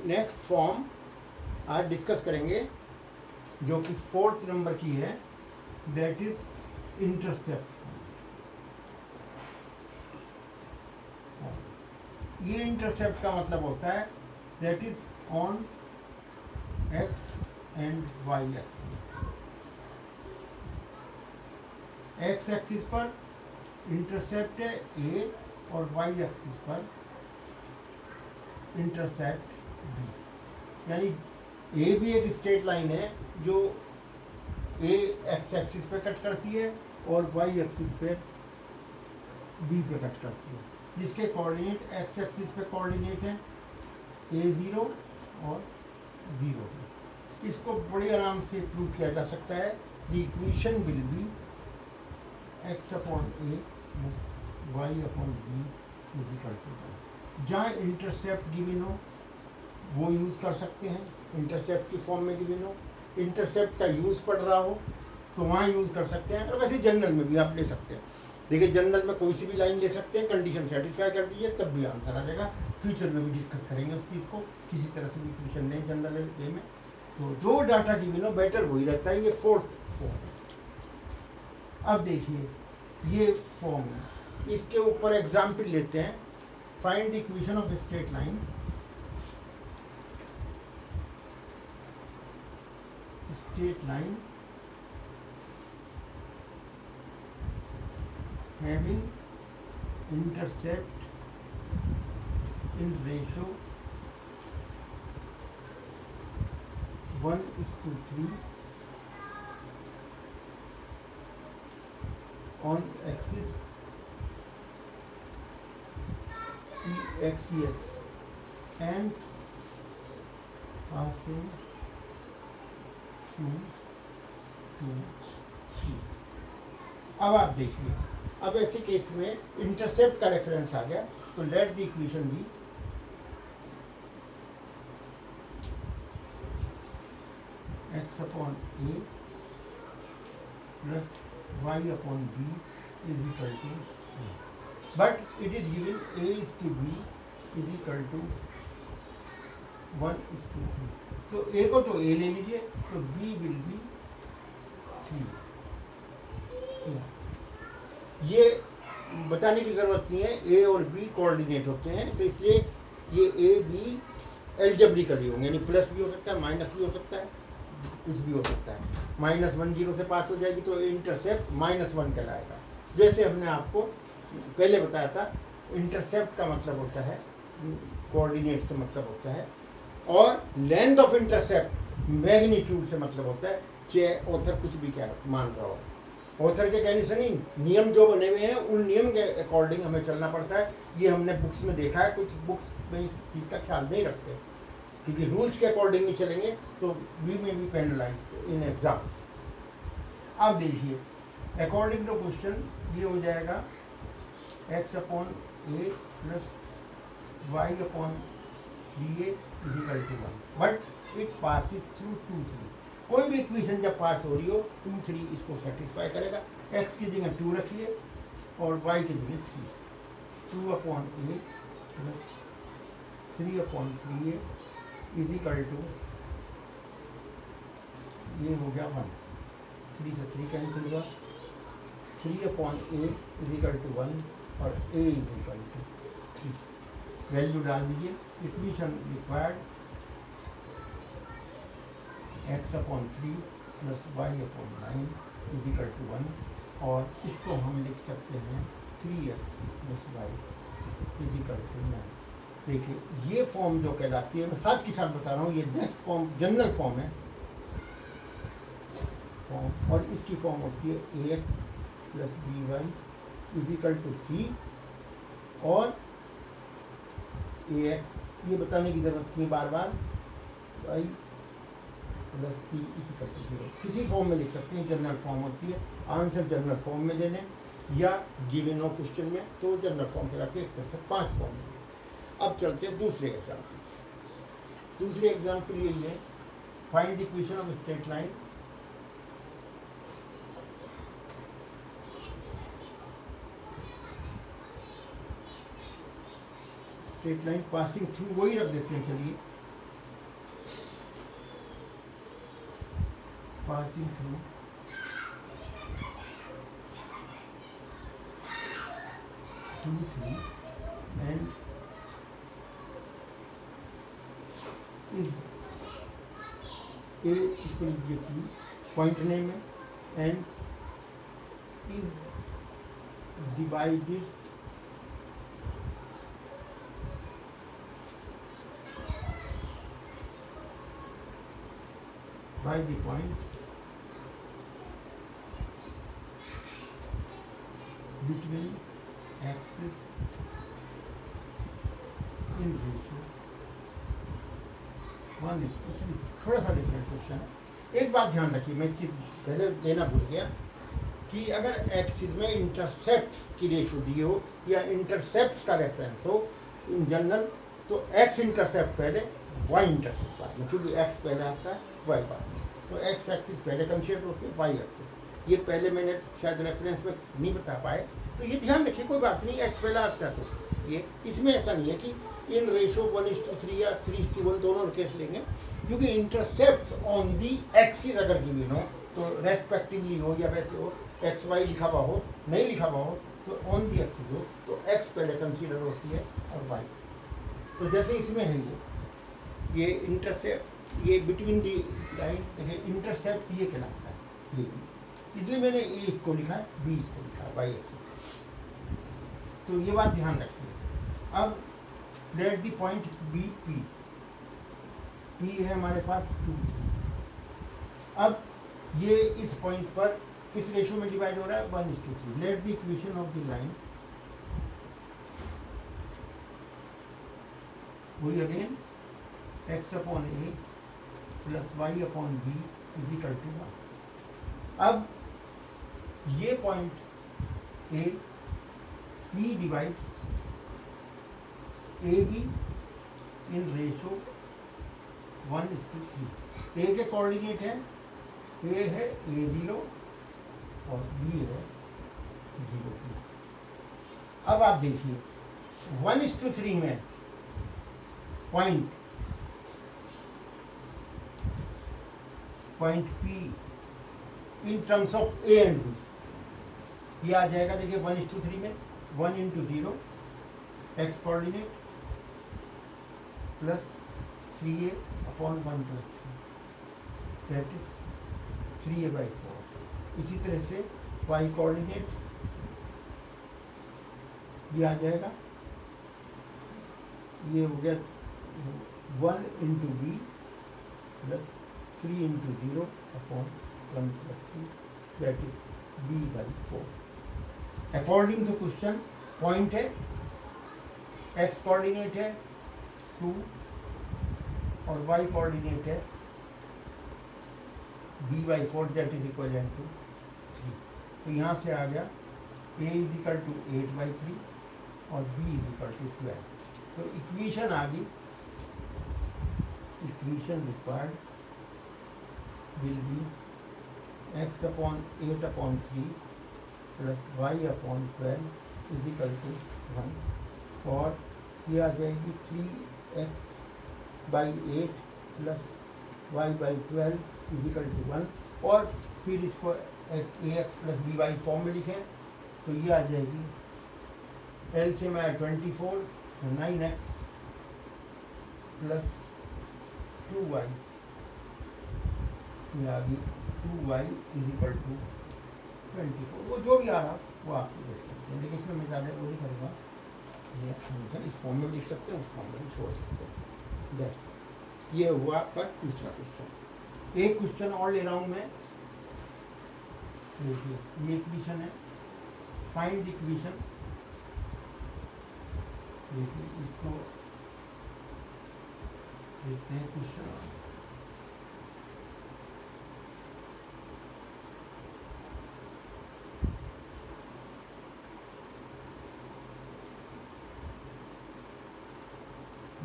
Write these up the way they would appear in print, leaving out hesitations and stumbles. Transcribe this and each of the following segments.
Next form आज discuss करेंगे जो कि 4th नंबर की है, दैट इज इंटरसेप्ट फॉर्म। ये इंटरसेप्ट का मतलब होता है that is on x and y axis. X axis पर इंटरसेप्ट है ए और वाई एक्सिस पर इंटरसेप्ट बी। यानी ए भी एक स्ट्रेट लाइन है जो ए एक्स एक्सिस पे कट करती है और वाई एक्सिस पे बी पे कट करती है, जिसके कोऑर्डिनेट एक्स एक्सिस पे कोऑर्डिनेट है a0 और 0। इसको बड़े आराम से प्रूव किया जा सकता है। The equation will be x upon a plus y upon b is equal to 1। जहाँ इंटरसेप्ट गिवन हो वो यूज़ कर सकते हैं, इंटरसेप्ट की फॉर्म में गिवन हो, इंटरसेप्ट का यूज़ पढ़ रहा हो तो वहाँ यूज़ कर सकते हैं, और वैसे जनरल में भी आप ले सकते हैं। देखिए जनरल में कोई सी भी लाइन ले सकते हैं, कंडीशन सेटिस्फाई कर दीजिए तब भी आंसर आ जाएगा। फ्यूचर में भी डिस्कस करेंगे उस चीज़ को, किसी तरह से भी इक्वेशन नहीं जनरल वे में। तो जो डाटा गिवन हो बेटर वही रहता है। ये 4th फॉर्म। अब देखिए ये फॉर्म है, इसके ऊपर एग्जाम्पल लेते हैं। Find the equation of straight line. Straight line having intercept in ratio 1:3 on axis axis and passing through 2, 3। अब आप देखिए, अब ऐसे केस में इंटरसेप्ट का रेफरेंस आ गया तो let the equation be x upon a plus y upon b is equal to, but it is given a is to b is equal to 1:3। तो a को तो a ले लीजिए तो b विल बी 3। ये बताने की ज़रूरत नहीं है, ए और बी कोऑर्डिनेट होते हैं, तो इसलिए ये ए बी एल्जेब्रिकली होंगे, यानी प्लस भी हो सकता है, माइनस भी हो सकता है, कुछ भी हो सकता है। -1 0 से पास हो जाएगी तो इंटरसेप्ट -1 कहलाएगा। जैसे हमने आपको पहले बताया था, इंटरसेप्ट का मतलब होता है कोऑर्डिनेट से मतलब होता है, और लेंथ ऑफ इंटरसेप्ट मैग्नीट्यूड से मतलब होता है, चाहे ऑथर कुछ भी क्या मान रहा हो। ऑथर के कहने से नहीं, नियम जो बने हुए हैं उन नियम के अकॉर्डिंग हमें चलना पड़ता है। ये हमने बुक्स में देखा है, कुछ बुक्स में इस चीज़ का ख्याल नहीं रखते, क्योंकि रूल्स के अकॉर्डिंग नहीं चलेंगे तो वी में बी पेनलाइज इन एग्जाम्स। अब देखिए अकॉर्डिंग टू क्वेश्चन ये हो जाएगा x upon a plus y upon 3a is equal to 1, but it passes through 2, 3। कोई भी इक्वेशन जब पास हो रही हो 2, 3 इसको सेटिस्फाई करेगा। x की जगह 2 रखिए और y की जगह 3। 2 upon a plus 3 upon 3a is equal to, ये हो गया 1, 3 से 3 कैंसिल हुआ, 3 upon a is equal to 1 और a is equal to 3। Value डाल दीजिए। Equation required x upon 3 plus y upon 9 is equal to 1, और इसको हम लिख सकते हैं 3x plus y is equal to 9। देखिए ये फॉर्म जो कहलाती है, मैं साथ के साथ बता रहा हूँ, ये नेक्स्ट फॉर्म जनरल फॉर्म है फॉर्म, और इसकी फॉर्म होती है ax plus by is equal to c, और ax ये बताने की जरूरत नहीं बार बार, y plus c is equal to 0। किसी फॉर्म में लिख सकते हैं, जनरल फॉर्म होती है। आंसर जनरल फॉर्म में देने या गिवन हो क्वेश्चन में तो जनरल फॉर्म कहलाती है। एक तरह से 5 फॉर्म है। अब चलते हैं दूसरे एग्जाम्पल। दूसरे एग्जाम्पल यही है, find the equation of straight line straight line passing through वही रख देते हैं, चलिए passing through three and is a, इसको लिखिए पी, पॉइंट नेम है, and is divided by the point between axis in ratio 1:3। थोड़ा सा डिफरेंट क्वेश्चन है। एक बात ध्यान रखिए, मैं चीज पहले देना भूल गया कि अगर एक्सिस में इंटरसेप्ट्स की रेशो दी हो या इंटरसेप्ट्स का रेफरेंस हो इन जनरल, तो एक्स इंटरसेप्ट पहले, वाई इंटरसेप्ट बाद में, क्योंकि एक्स पहले आता है वाई बाद में, तो एक्स एक्सिस पहले कंसीडर होती है, वाई एक्सिस। ये पहले मैंने शायद रेफरेंस में नहीं बता पाए, तो ये ध्यान रखिए, कोई बात नहीं, एक्स पहले आता है तो ये इसमें ऐसा नहीं है कि इन रेशो 1:3 या 3:1 दोनों केस लेंगे, क्योंकि इंटरसेप्ट ऑन दी एक्सिस अगर गिवन हो तो रेस्पेक्टिवली हो या वैसे हो, एक्स वाई लिखा हुआ हो, नहीं लिखा हुआ हो, तो ऑन दी एक्सिस हो तो एक्स पहले कंसीडर होती है और वाई। तो जैसे इसमें है ये इंटरसेप्ट, ये बिटवीन दी लाइन, देखिए इंटरसेप्ट ये कहलाता है, ये भी, इसलिए मैंने ए इसको लिखा है, बी इसको लिखा है, वाई एक्सिस। तो ये बात ध्यान रखिए। अब let the point be P, P है हमारे पास 2 3। अब ये इस पॉइंट पर किस रेशो में डिवाइड हो रहा है, 1:3। Let the equation of the line, वही again x upon a plus y upon b is equal to 1। अब ये point a, p divides a b in ratio 1:3। A के कोऑर्डिनेट है, ए है a0 और बी है 0 2। अब आप देखिए 1:3 में point P in terms of a and b, ये आ जाएगा, देखिए 1:3 में 1 × 0 x coordinate plus 3a upon 1 + 3 that is 3a/4। इसी तरह से y कोऑर्डिनेट भी आ जाएगा, ये हो गया 1 × b plus 3 × 0 upon 1 + 3 that is b/4। According to question point है, x कोऑर्डिनेट है 2 और y कोऑर्डिनेट है b/4 that is equal to 3। तो यहाँ से आ गया a = 8/3 और b = 12। तो इक्वेशन आ गई, equation required will be x upon 8/3 plus y upon 12 is equal to 1, और ये आ जाएगी 3x/8 plus y/12 is equal to 1, और फिर इसको ax प्लस by फॉर्म में लिखें तो ये आ जाएगी एलसीएम है 24, 9x प्लस 2y, ये आ गई 2y इज इक्वल टू 24। वो जो भी आ रहा वो आप देख सकते हैं, देखिए इसमें मैं ज़्यादा वो नहीं करूँगा, ये आंसर इस फॉर्म में लिख सकते हैं, उस फॉर्म में भी छोड़ सकते हैं। दैट्स ये हुआ आपका दूसरा क्वेश्चन। एक क्वेश्चन और ले रहा हूँ मैं, देखिए ये इक्वेशन है, फाइंड द इक्वेशन। देखिए इसको देखते हैं question,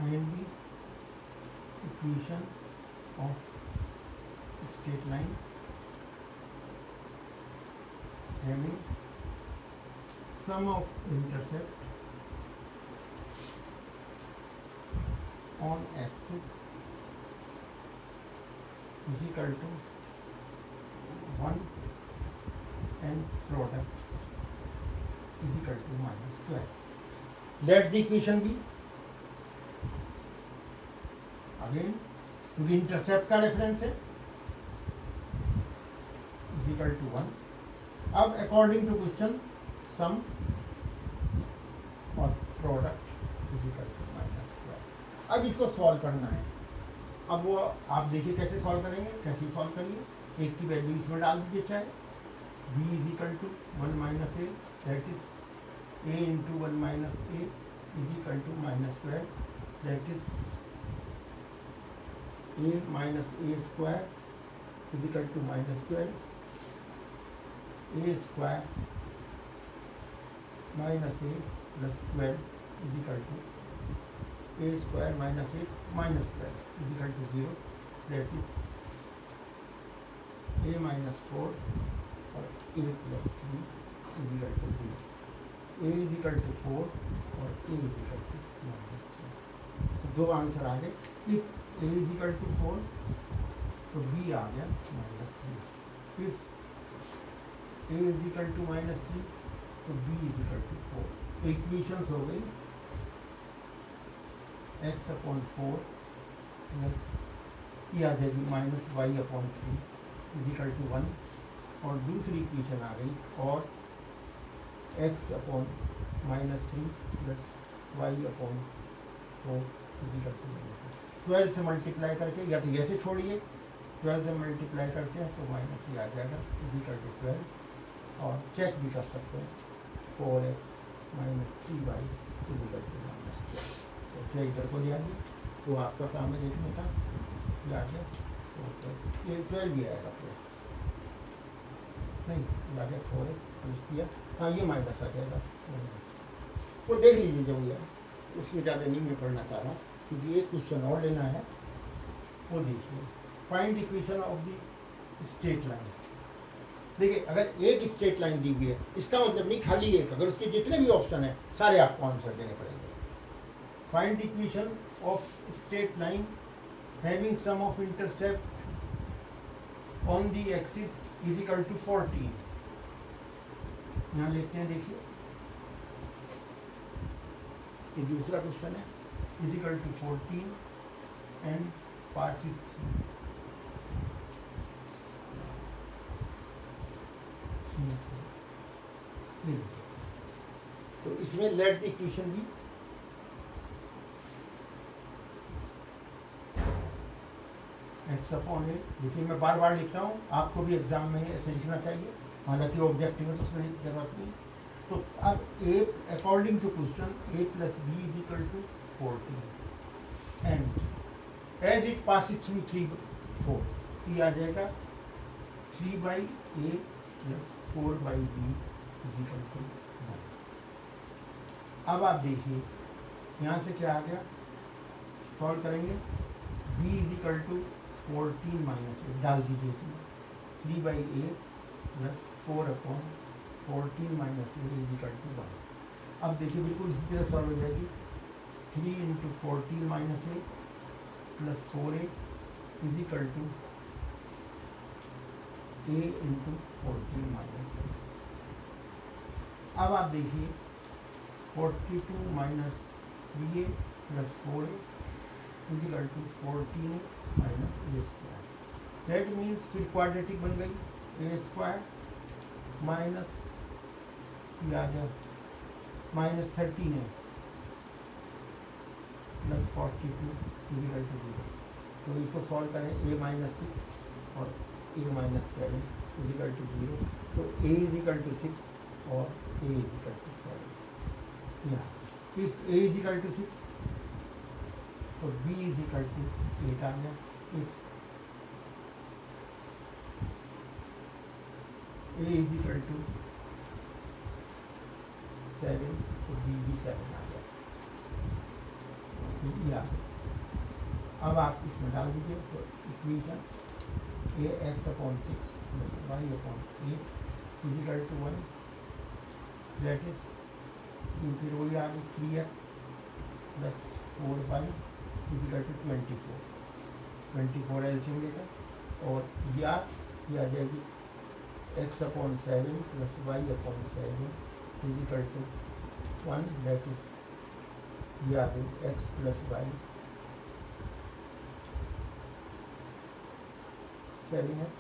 find the equation of straight line having sum of intercept upon axis is equal to 1 and product is equal to -12. Let the equation be again, क्योंकि इंटरसेप्ट का reference है, is equal to 1. अब according to question सम और product is equal to -12. अब इसको solve करना है. अब वो आप देखिए कैसे सॉल्व करेंगे. कैसे सॉल्व करिए, एक की वैल्यू इसमें डाल दीजिए, चाहे b is equal to 1 minus a, that is a into 1 minus a is equal to -12, that is a minus a square is equal to -12, a square minus a plus 12 is equal to a square minus 8 minus 12 is equal to 0, that is a minus 4 और a plus 3 is equal to 0. a is equal to 4 और a is equal to -3. तो दो answer आ गए. If a is equal to 4 तो b आ गया -3. If a is equal to -3 तो b इज इक्वल टू 4. तो इक्वेशंस हो गई x अपॉन 4 प्लस ये आ जाएगी -y/3 इज इक्वल टू 1, और दूसरी इक्वेशन आ गई और x upon -3 plus y/4 is equal to -8. 12 से मल्टीप्लाई करके, या तो ऐसे छोड़िए, 12 से मल्टीप्लाई करते हैं तो माइनस ये आ जाएगा इज इक्वल टू 12, और चेक भी कर सकते हैं 4x minus 3y is equal to -12. तो क्या इधर को ले आइए, तो आपका काम है देखने का. ये आ गया 4, ये 12 भी आएगा प्लस, नहीं ये आ गया 4x प्लस किया, हाँ ये माइनस आ जाएगा माइनस. वो देख लीजिए जो भी है, उसमें ज़्यादा नहीं मैं पढ़ना चाह रहा हूँ क्योंकि एक क्वेश्चन और लेना है. वो देखिए, find the equation of the straight line. देखिए अगर एक स्ट्रेट लाइन दी हुई है, इसका मतलब नहीं खाली एक, अगर उसके जितने भी ऑप्शन है सारे आपको आंसर देने पड़ेंगे. Find the equation of straight line having sum of intercept on the axis is equal to 14. यहाँ लेते हैं, देखिए ये दूसरा क्वेश्चन है. Is equal to 14 and passes 3 4. तो इसमें let the equation be x upon a. देखिए मैं बार बार लिखता हूँ, आपको भी एग्जाम में ऐसे लिखना चाहिए, हालांकि ऑब्जेक्टिव है तो उसमें जरूरत नहीं. तो अब a according to question a plus b is equal to 14 and as it passes through 3 4, ये आ जाएगा 3/a plus 4/b is equal to 1. अब आप देखिए यहाँ से क्या आ गया, सॉल्व करेंगे. b is equal to 14 minus 8 डाल दीजिए इसमें, 3/a plus 4/14 minus 8 is equal to 1. अब देखिए बिल्कुल इसी तरह सॉल्व हो जाएगी. 3 into 14 minus 8 plus 4a is equal to a into 14 minus 8. अब आप देखिए 42 minus 3a plus 4a is equal to 14 minus a square. That means फिर क्वाड्रेटिक बन गई, ए स्क्वायर माइनस ये आ गया -13 है प्लस 42 इज इक्वल टू 0. तो इसको सॉल्व करें, a माइनस 6 और a minus 7 is equal to 0. तो a इज इक्वल टू 6 और a इज इक्वल टू 7. या if a is equal to 6 तो b इज इक्वल टू 8 आ गया. If a is equal to 7 तो b भी 7 आ गया. या अब आप इसमें डाल दीजिए, तो equation ax upon 6 plus y upon 8 is equal to 1, that is फिर वही आ गई 3x plus 4y is equal to 24, 24 एल्शियम लेगा, और या ये आ जाएगी x/7 plus y/7 is equal to 1, that is ये आ गई x प्लस वाई 7x,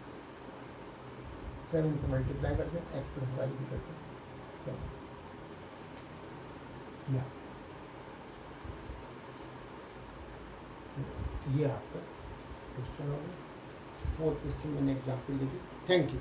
7 से मल्टीप्लाई कर दें, x plus y is equal to 7। या ये आपका क्वेश्चन हो गया। 4 क्वेश्चन मैंने example they the. Thank you.